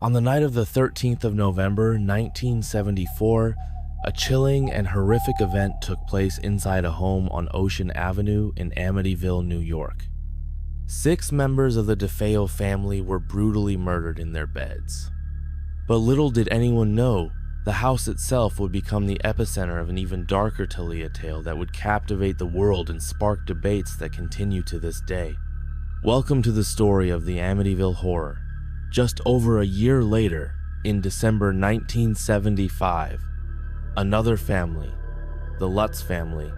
On the night of the 13th of November, 1974, a chilling and horrific event took place inside a home on Ocean Avenue in Amityville, New York. 6 members of the DeFeo family were brutally murdered in their beds. But little did anyone know, the house itself would become the epicenter of an even darker Talia tale that would captivate the world and spark debates that continue to this day. Welcome to the story of the Amityville Horror. Just over a year later, in December 1975, another family, the Lutz family,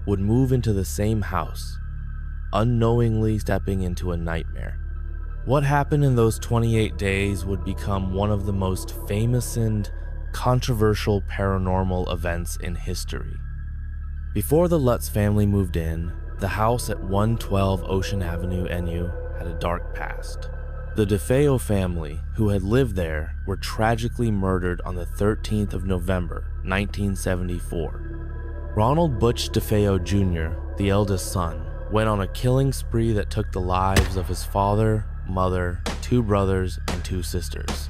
would move into the same house, unknowingly stepping into a nightmare. What happened in those 28 days would become one of the most famous and controversial paranormal events in history. Before the Lutz family moved in, the house at 112 Ocean Avenue, NU, had a dark past. The DeFeo family, who had lived there, were tragically murdered on the 13th of November, 1974. Ronald Butch DeFeo Jr., the eldest son, went on a killing spree that took the lives of his father, mother, 2 brothers, and 2 sisters.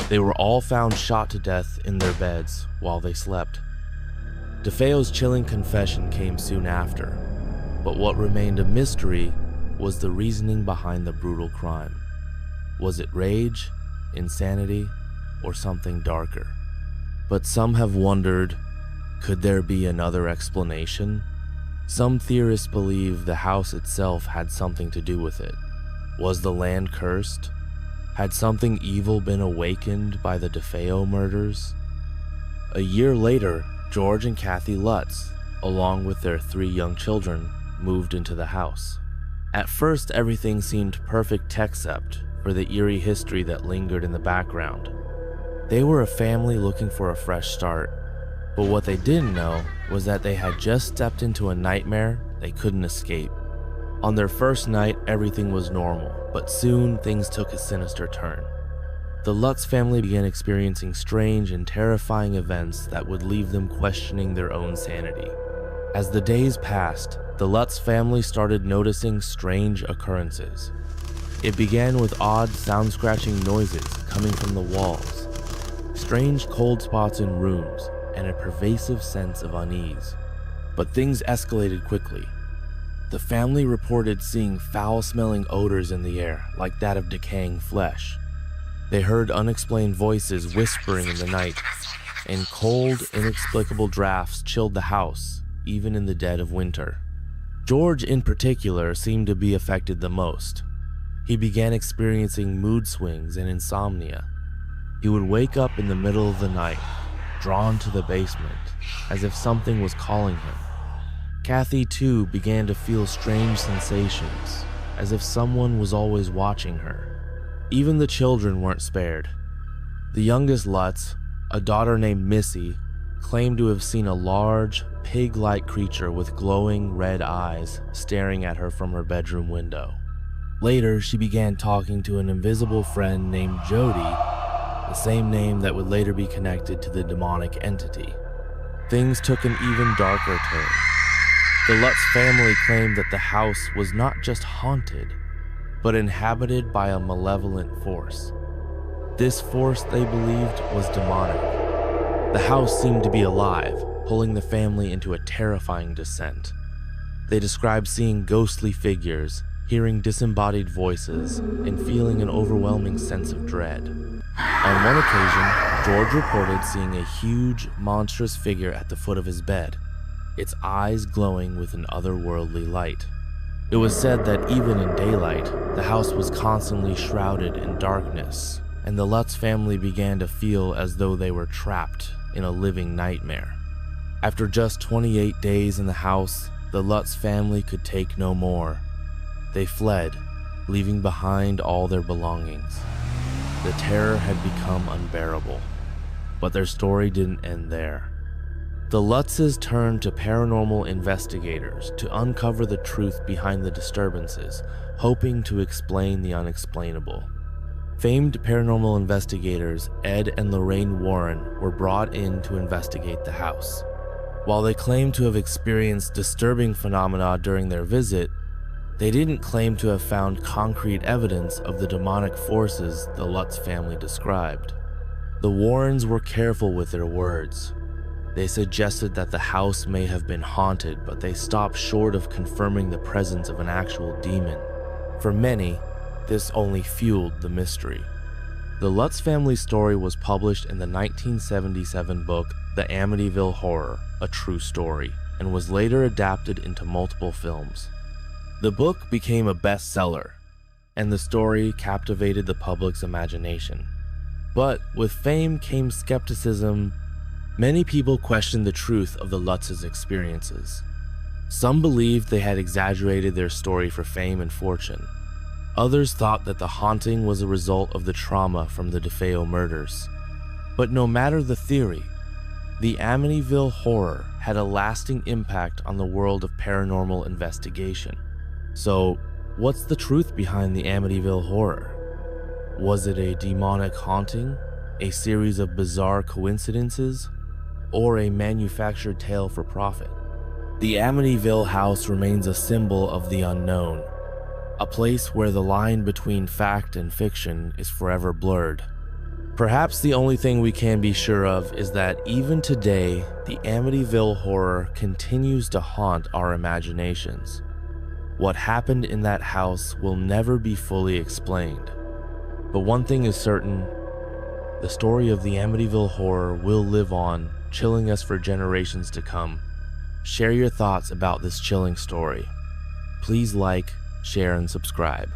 They were all found shot to death in their beds while they slept. DeFeo's chilling confession came soon after, but what remained a mystery was the reasoning behind the brutal crime. Was it rage, insanity, or something darker? But some have wondered, could there be another explanation? Some theorists believe the house itself had something to do with it. Was the land cursed? Had something evil been awakened by the DeFeo murders? A year later, George and Kathy Lutz, along with their 3 young children, moved into the house. At first, everything seemed perfect except for the eerie history that lingered in the background. They were a family looking for a fresh start, but what they didn't know was that they had just stepped into a nightmare they couldn't escape. On their first night, everything was normal, but soon things took a sinister turn. The Lutz family began experiencing strange and terrifying events that would leave them questioning their own sanity. As the days passed, the Lutz family started noticing strange occurrences. It began with odd sound-scratching noises coming from the walls, strange cold spots in rooms, and a pervasive sense of unease. But things escalated quickly. The family reported seeing foul-smelling odors in the air, like that of decaying flesh. They heard unexplained voices whispering in the night, and cold, inexplicable drafts chilled the house, even in the dead of winter. George, in particular, seemed to be affected the most. He began experiencing mood swings and insomnia. He would wake up in the middle of the night, drawn to the basement, as if something was calling him. Kathy, too, began to feel strange sensations, as if someone was always watching her. Even the children weren't spared. The youngest Lutz, a daughter named Missy, claimed to have seen a large, pig-like creature with glowing red eyes staring at her from her bedroom window. Later, she began talking to an invisible friend named Jody, the same name that would later be connected to the demonic entity. Things took an even darker turn. The Lutz family claimed that the house was not just haunted, but inhabited by a malevolent force. This force, they believed, was demonic. The house seemed to be alive, pulling the family into a terrifying descent. They described seeing ghostly figures, hearing disembodied voices, and feeling an overwhelming sense of dread. On one occasion, George reported seeing a huge, monstrous figure at the foot of his bed, its eyes glowing with an otherworldly light. It was said that even in daylight, the house was constantly shrouded in darkness, and the Lutz family began to feel as though they were trapped in a living nightmare. After just 28 days in the house, the Lutz family could take no more. They fled, leaving behind all their belongings. The terror had become unbearable, but their story didn't end there. The Lutzes turned to paranormal investigators to uncover the truth behind the disturbances, hoping to explain the unexplainable. Famed paranormal investigators Ed and Lorraine Warren were brought in to investigate the house. While they claimed to have experienced disturbing phenomena during their visit, They didn't claim to have found concrete evidence of the demonic forces the Lutz family described. The Warrens were careful with their words. They suggested that the house may have been haunted, but they stopped short of confirming the presence of an actual demon. For many, this only fueled the mystery. The Lutz family story was published in the 1977 book The Amityville Horror, a True Story, and was later adapted into multiple films. The book became a bestseller, and the story captivated the public's imagination. But with fame came skepticism. Many people questioned the truth of the Lutz's experiences. Some believed they had exaggerated their story for fame and fortune. Others thought that the haunting was a result of the trauma from the DeFeo murders. But no matter the theory, the Amityville Horror had a lasting impact on the world of paranormal investigation. So, what's the truth behind the Amityville Horror? Was it a demonic haunting, a series of bizarre coincidences, or a manufactured tale for profit? The Amityville house remains a symbol of the unknown, a place where the line between fact and fiction is forever blurred. Perhaps the only thing we can be sure of is that even today, the Amityville Horror continues to haunt our imaginations. What happened in that house will never be fully explained. But one thing is certain, the story of the Amityville Horror will live on, chilling us for generations to come. Share your thoughts about this chilling story. Please like, share, and subscribe.